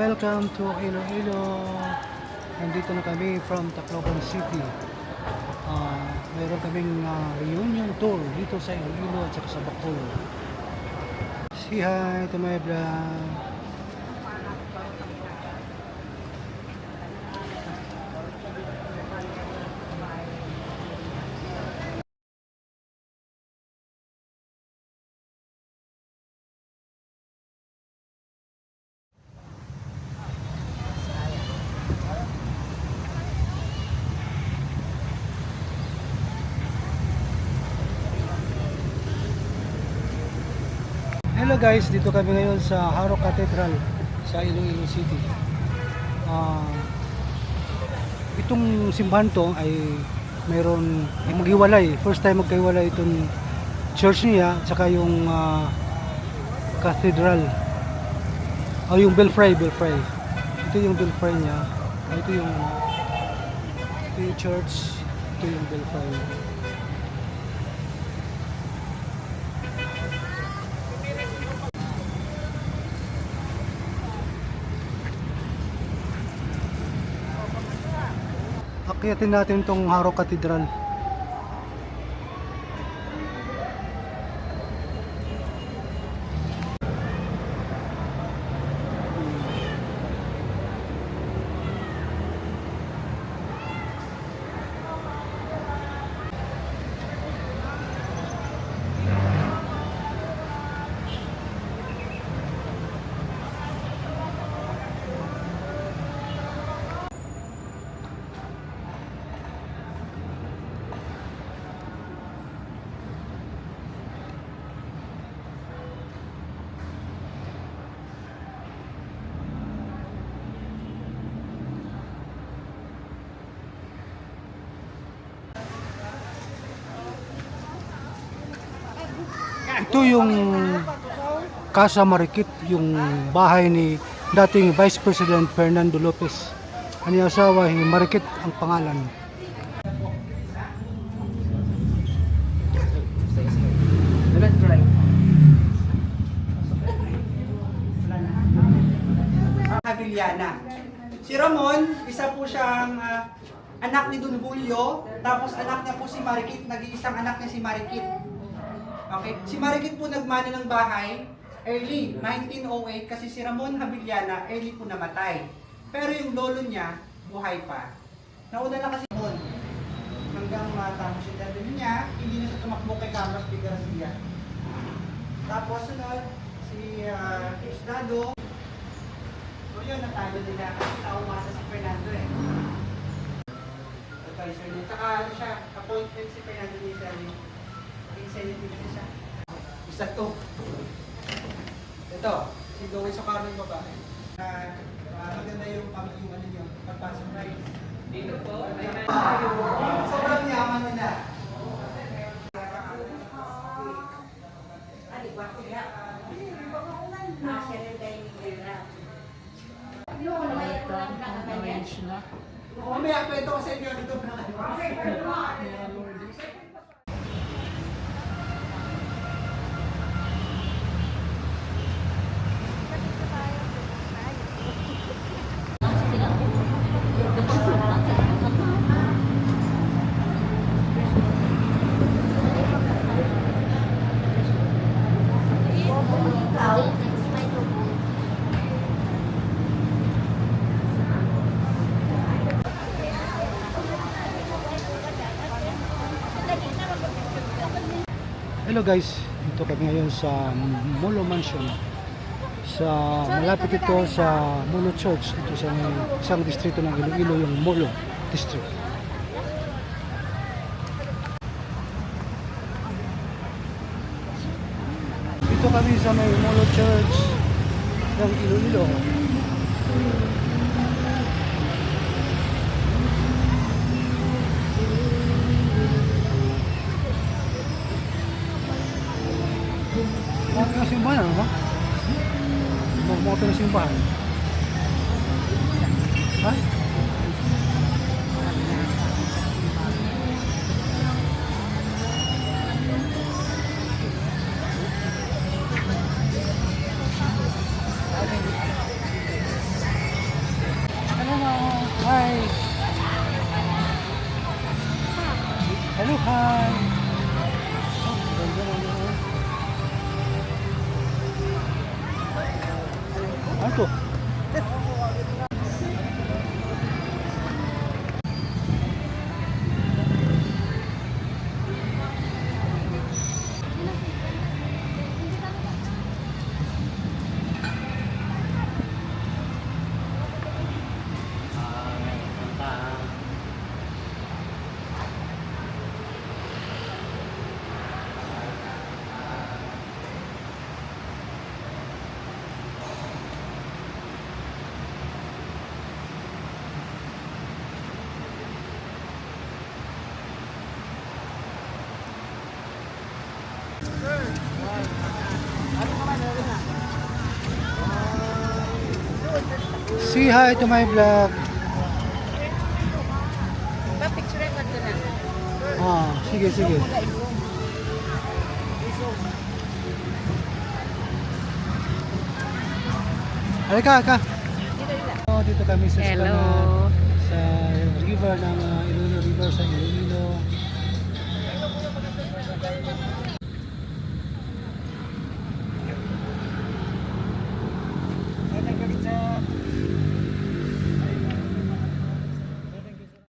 welcome to Iloilo. Nandito na kami from Tacloban City. Mayroon kaming reunion tour dito sa Iloilo at sa Bacolod. Say hi to my vlog. Hello guys, dito kami ngayon sa Haro Cathedral sa Iloilo City. Itong simbahan to ay mayroon maghiwalay. First time magkahiwalay itong church niya at saka yung cathedral. Yung belfry. Ito yung belfry niya. Ito yung church. Ito yung belfry. Akyatin natin itong Haro Cathedral. Ito yung Casa Marikit, yung bahay ni dating Vice President Fernando Lopez. Ang asawa ni Marikit ang pangalan. Havillana. Si Ramon, isa po siyang anak ni Don Julio, tapos anak niya po si Marikit, nag-iisang anak niya si Marikit. Okay? Si Marikit po nagmana ng bahay early 1908 kasi si Ramon Havillana early po namatay. Pero yung lolo niya buhay pa. Nauna na kasi Ramon hanggang matapos yung dado niya, hindi na siya tumakbo kay Carlos de Garcia. Tapos sunod si Isdado. So yun, natalo din niya kasi naumasa si Fernando advisor niya. Saka ano siya, appointment si Fernando ni Isdado. Senate din siya. Isa to. Ito, si Joey Socarno yung babae. Maganda yung pamilya ninyo. Pagpasok na rin. Dito po. Sobrang yaman nila. Mamaya kwento ko sa inyo dito na Hello guys, dito kami ngayon sa Molo Mansion. Malapit ito sa Molo Church, dito sa isang distrito ng Iloilo, yung Molo District. Dito kami sa may Molo Church ng Iloilo. Mga simbahan, ano ba? Mga simbahan. Ha? Hi! Hello, hi! Oh, ganda na yun. Ano to? Say hi to my vlog. Pa-picture mo ito na. Sige, sige. Halika, halika. Dito kami sa Hello. Esplanade, sa river ng Iloilo River sa Iloilo.